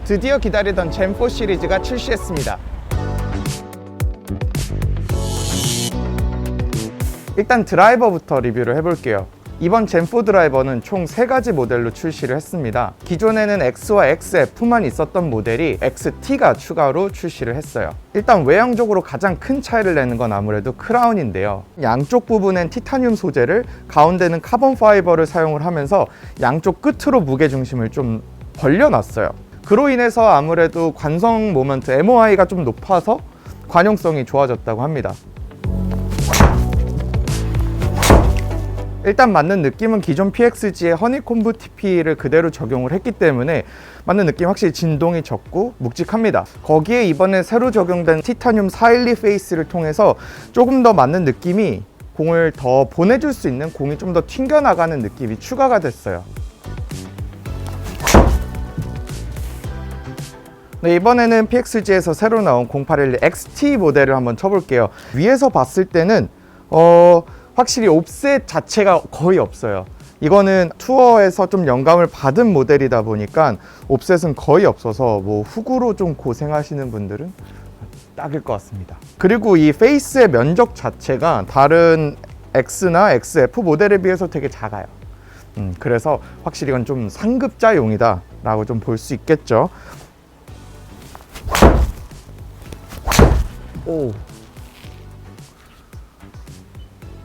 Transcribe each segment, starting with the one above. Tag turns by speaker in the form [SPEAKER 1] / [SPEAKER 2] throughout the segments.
[SPEAKER 1] 드디어 기다리던 젠4 시리즈가 출시했습니다. 일단 드라이버부터 리뷰를 해볼게요. 이번 젠4 드라이버는 총 3가지 모델로 출시를 했습니다. 기존에는 X와 XF만 있었던 모델이 XT가 추가로 출시를 했어요. 일단 외형적으로 가장 큰 차이를 내는 건 아무래도 크라운인데요. 양쪽 부분엔 티타늄 소재를, 가운데는 카본 파이버를 사용을 하면서 양쪽 끝으로 무게중심을 좀 벌려놨어요. 그로 인해서 아무래도 관성 모먼트, MOI가 좀 높아서 관용성이 좋아졌다고 합니다. 일단 맞는 느낌은 기존 PXG의 허니콤브 TP를 그대로 적용을 했기 때문에 맞는 느낌 확실히 진동이 적고 묵직합니다. 거기에 이번에 새로 적용된 티타늄 412 페이스를 통해서 조금 더 맞는 느낌이, 공을 더 보내줄 수 있는, 공이 좀 더 튕겨나가는 느낌이 추가가 됐어요. 네, 이번에는 PXG에서 새로 나온 0812 XT 모델을 한번 쳐볼게요. 위에서 봤을 때는 확실히 옵셋 자체가 거의 없어요. 이거는 투어에서 좀 영감을 받은 모델이다 보니까 옵셋은 거의 없어서 뭐 훅으로 좀 고생하시는 분들은 딱일 것 같습니다. 그리고 이 페이스의 면적 자체가 다른 X나 XF 모델에 비해서 되게 작아요. 그래서 확실히 이건 좀 상급자용이다 라고 좀 볼 수 있겠죠. 오.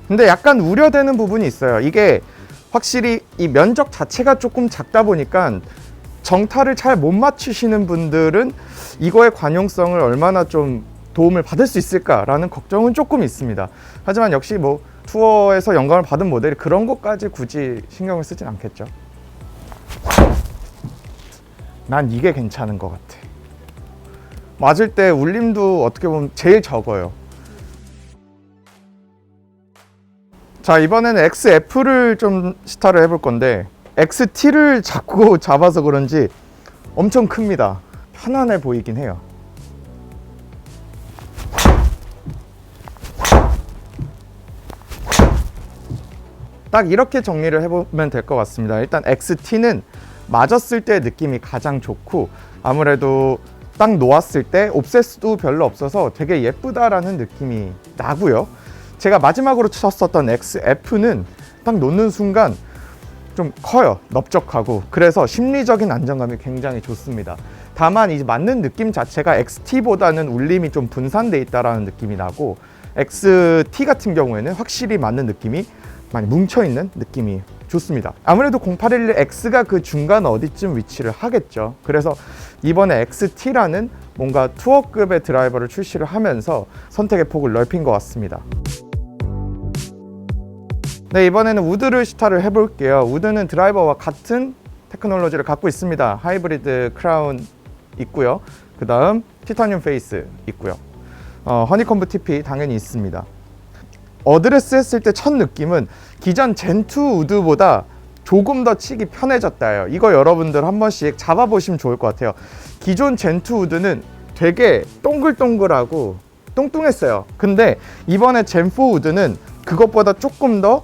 [SPEAKER 1] 근데 약간 우려되는 부분이 있어요. 이게 확실히 이 면적 자체가 조금 작다 보니까 정타를 잘 못 맞추시는 분들은 이거의 관용성을 얼마나 좀 도움을 받을 수 있을까라는 걱정은 조금 있습니다. 하지만 역시 뭐 투어에서 영감을 받은 모델이 그런 것까지 굳이 신경을 쓰진 않겠죠. 난 이게 괜찮은 것 같아. 맞을 때 울림도 어떻게 보면 제일 적어요. 자, 이번에는 XF를 좀 시타를 해볼 건데 XT를 자꾸 잡아서 그런지 엄청 큽니다. 편안해 보이긴 해요. 딱 이렇게 정리를 해보면 될 것 같습니다. 일단 XT는 맞았을 때 느낌이 가장 좋고, 아무래도 딱 놓았을 때 옵셋도 별로 없어서 되게 예쁘다라는 느낌이 나고요. 제가 마지막으로 쳤었던 XF는 딱 놓는 순간 좀 커요. 넓적하고. 그래서 심리적인 안정감이 굉장히 좋습니다. 다만 이 맞는 느낌 자체가 XT보다는 울림이 좀 분산돼 있다라는 느낌이 나고, XT 같은 경우에는 확실히 맞는 느낌이 많이 뭉쳐있는 느낌이 좋습니다. 아무래도 0811X가 그 중간 어디쯤 위치를 하겠죠. 그래서 이번에 XT라는 뭔가 투어급의 드라이버를 출시를 하면서 선택의 폭을 넓힌 것 같습니다. 네, 이번에는 우드를 시타를 해볼게요. 우드는 드라이버와 같은 테크놀로지를 갖고 있습니다. 하이브리드 크라운 있고요. 그 다음 티타늄 페이스 있고요. 허니콤브 TP 당연히 있습니다. 어드레스 했을 때 첫 느낌은 기존 젠2 우드보다 조금 더 치기 편해졌다예요. 이거 여러분들 한 번씩 잡아보시면 좋을 것 같아요. 기존 젠2 우드는 되게 동글동글하고 뚱뚱했어요. 근데 이번에 젠4 우드는 그것보다 조금 더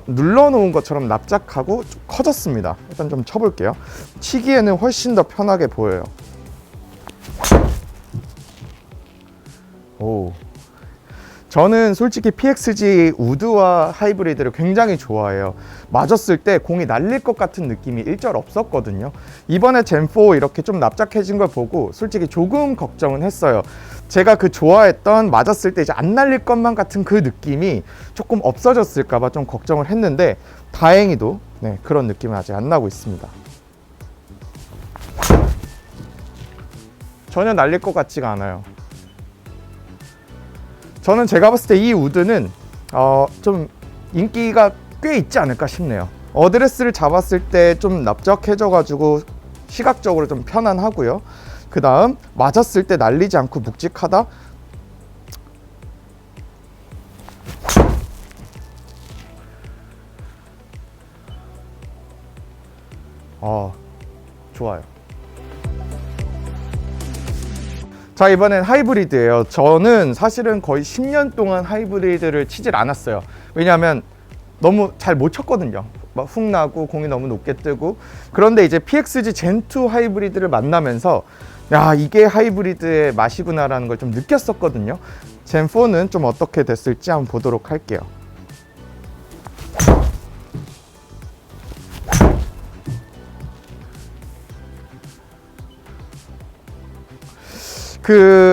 [SPEAKER 1] 눌러놓은 것처럼 납작하고 좀 커졌습니다. 일단 좀 쳐볼게요. 치기에는 훨씬 더 편하게 보여요. 오. 저는 솔직히 PXG 우드와 하이브리드를 굉장히 좋아해요. 맞았을 때 공이 날릴 것 같은 느낌이 일절 없었거든요. 이번에 젠4 이렇게 좀 납작해진 걸 보고 솔직히 조금 걱정은 했어요. 제가 그 좋아했던 맞았을 때 이제 안 날릴 것만 같은 그 느낌이 조금 없어졌을까봐 좀 걱정을 했는데, 다행히도 네, 그런 느낌은 아직 안 나고 있습니다. 전혀 날릴 것 같지가 않아요. 저는 제가 봤을 때 이 우드는 좀 인기가 꽤 있지 않을까 싶네요. 어드레스를 잡았을 때 좀 납작해져 가지고 시각적으로 좀 편안하고요. 그 다음 맞았을 때 날리지 않고 묵직하다. 좋아요. 자, 이번엔 하이브리드예요. 저는 사실은 거의 10년 동안 하이브리드를 치질 않았어요. 왜냐하면 너무 잘 못 쳤거든요. 막 훅 나고 공이 너무 높게 뜨고. 그런데 이제 PXG 젠2 하이브리드를 만나면서 야, 이게 하이브리드의 맛이구나라는 걸 좀 느꼈었거든요. 젠4는 좀 어떻게 됐을지 한번 보도록 할게요.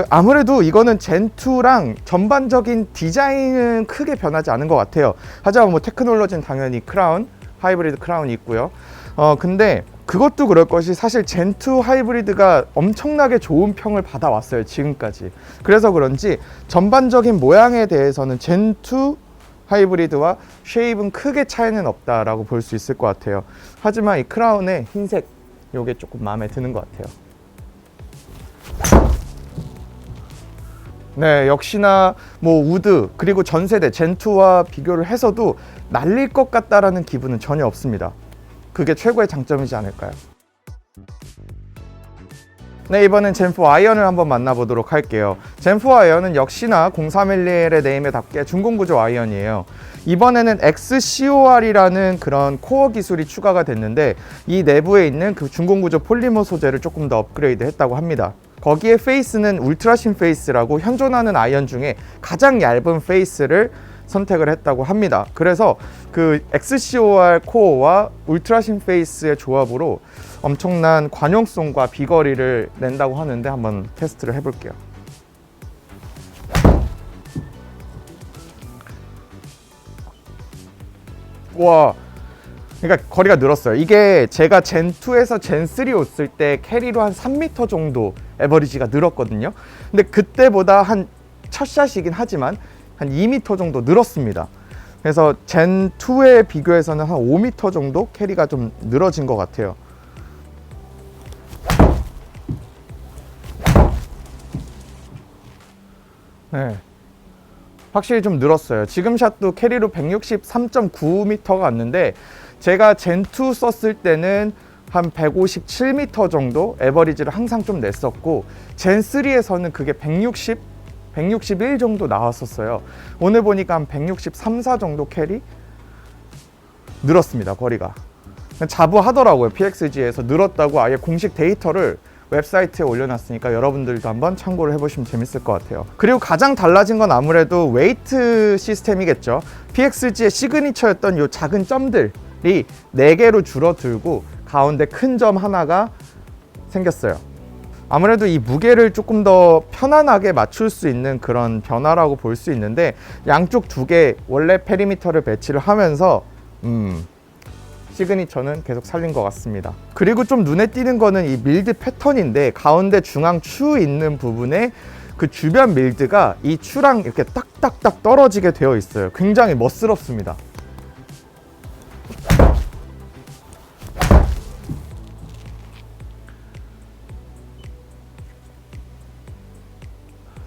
[SPEAKER 1] 아무래도 이거는 젠2랑 전반적인 디자인은 크게 변하지 않은 것 같아요. 하지만 뭐 테크놀로지는 당연히 크라운, 하이브리드 크라운이 있고요. 근데 그것도 그럴 것이 사실 젠2 하이브리드가 엄청나게 좋은 평을 받아왔어요, 지금까지. 그래서 그런지 전반적인 모양에 대해서는 젠2 하이브리드와 쉐입은 크게 차이는 없다라고 볼 수 있을 것 같아요. 하지만 이 크라운의 흰색, 요게 조금 마음에 드는 것 같아요. 네, 역시나 뭐 우드 그리고 전 세대 젠2와 비교를 해서도 날릴 것 같다라는 기분은 전혀 없습니다. 그게 최고의 장점이지 않을까요? 네, 이번엔 젠4 아이언을 한번 만나보도록 할게요. 젠4 아이언은 역시나 0311의 네임에 답게 중공구조 아이언이에요. 이번에는 XCOR이라는 그런 코어 기술이 추가가 됐는데 이 내부에 있는 그 중공구조 폴리머 소재를 조금 더 업그레이드 했다고 합니다. 거기에 페이스는 울트라신 페이스라고 현존하는 아이언 중에 가장 얇은 페이스를 선택을 했다고 합니다. 그래서 그 XCOR 코어와 울트라신 페이스의 조합으로 엄청난 관용성과 비거리를 낸다고 하는데 한번 테스트를 해볼게요. 와, 그러니까 거리가 늘었어요. 이게 제가 젠2에서 젠3 왔을 때 캐리로 한 3m 정도 에버리지가 늘었거든요. 근데 그때보다 한 첫 샷이긴 하지만 한 2m 정도 늘었습니다. 그래서 젠2에 비교해서는 한 5m 정도 캐리가 좀 늘어진 것 같아요. 네, 확실히 좀 늘었어요. 지금 샷도 캐리로 163.9m가 왔는데 제가 젠2 썼을 때는 한 157m 정도 에버리지를 항상 좀 냈었고 젠3에서는 그게 161 정도 나왔었어요. 오늘 보니까 한 163, 4 정도 캐리 늘었습니다. 거리가 자부하더라고요. PXG에서 늘었다고 아예 공식 데이터를 웹사이트에 올려놨으니까 여러분들도 한번 참고를 해보시면 재밌을 것 같아요. 그리고 가장 달라진 건 아무래도 웨이트 시스템이겠죠. PXG의 시그니처였던 이 작은 점들이 4개로 줄어들고 가운데 큰 점 하나가 생겼어요. 아무래도 이 무게를 조금 더 편안하게 맞출 수 있는 그런 변화라고 볼 수 있는데 양쪽 2개 원래 페리미터를 배치를 하면서 시그니처는 계속 살린 것 같습니다. 그리고 좀 눈에 띄는 거는 이 밀드 패턴인데 가운데 중앙 추 있는 부분에 그 주변 밀드가 이 추랑 이렇게 딱딱딱 떨어지게 되어 있어요. 굉장히 멋스럽습니다.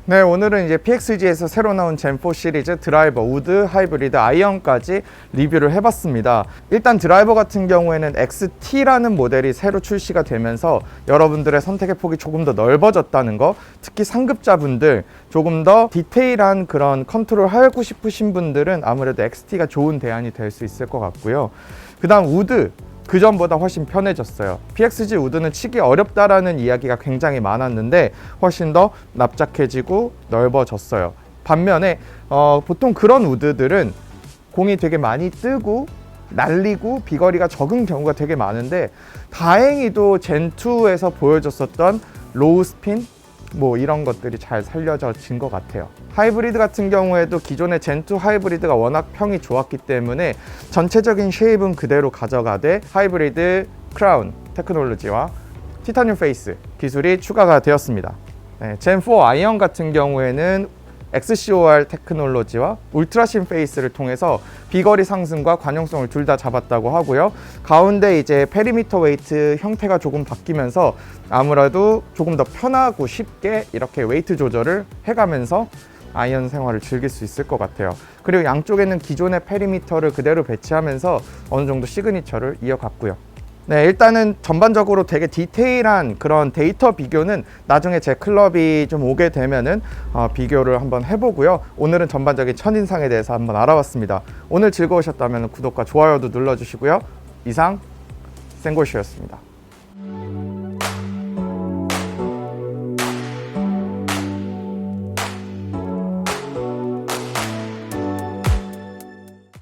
[SPEAKER 1] 네, 오늘은 이제 PXG에서 새로 나온 젠4 시리즈 드라이버, 우드, 하이브리드, 아이언까지 리뷰를 해봤습니다. 일단 드라이버 같은 경우에는 XT라는 모델이 새로 출시가 되면서 여러분들의 선택의 폭이 조금 더 넓어졌다는 거, 특히 상급자분들 조금 더 디테일한 그런 컨트롤 하고 싶으신 분들은 아무래도 XT가 좋은 대안이 될 수 있을 것 같고요. 그 다음 우드, 그 전보다 훨씬 편해졌어요. PXG 우드는 치기 어렵다라는 이야기가 굉장히 많았는데 훨씬 더 납작해지고 넓어졌어요. 반면에 보통 그런 우드들은 공이 되게 많이 뜨고 날리고 비거리가 적은 경우가 되게 많은데 다행히도 젠2에서 보여줬었던 로우 스핀 뭐 이런 것들이 잘 살려진 것 같아요. 하이브리드 같은 경우에도 기존의 젠2 하이브리드가 워낙 평이 좋았기 때문에 전체적인 쉐입은 그대로 가져가되 하이브리드 크라운 테크놀로지와 티타늄 페이스 기술이 추가가 되었습니다. 네, 젠4 아이언 같은 경우에는 XCOR 테크놀로지와 울트라신 페이스를 통해서 비거리 상승과 관용성을 둘 다 잡았다고 하고요. 가운데 이제 페리미터 웨이트 형태가 조금 바뀌면서 아무래도 조금 더 편하고 쉽게 이렇게 웨이트 조절을 해가면서 아이언 생활을 즐길 수 있을 것 같아요. 그리고 양쪽에는 기존의 페리미터를 그대로 배치하면서 어느 정도 시그니처를 이어갔고요. 네, 일단은 전반적으로 되게 디테일한 그런 데이터 비교는 나중에 제 클럽이 좀 오게 되면은 비교를 한번 해보고요. 오늘은 전반적인 첫인상에 대해서 한번 알아봤습니다. 오늘 즐거우셨다면 구독과 좋아요도 눌러주시고요. 이상 생골쇼였습니다.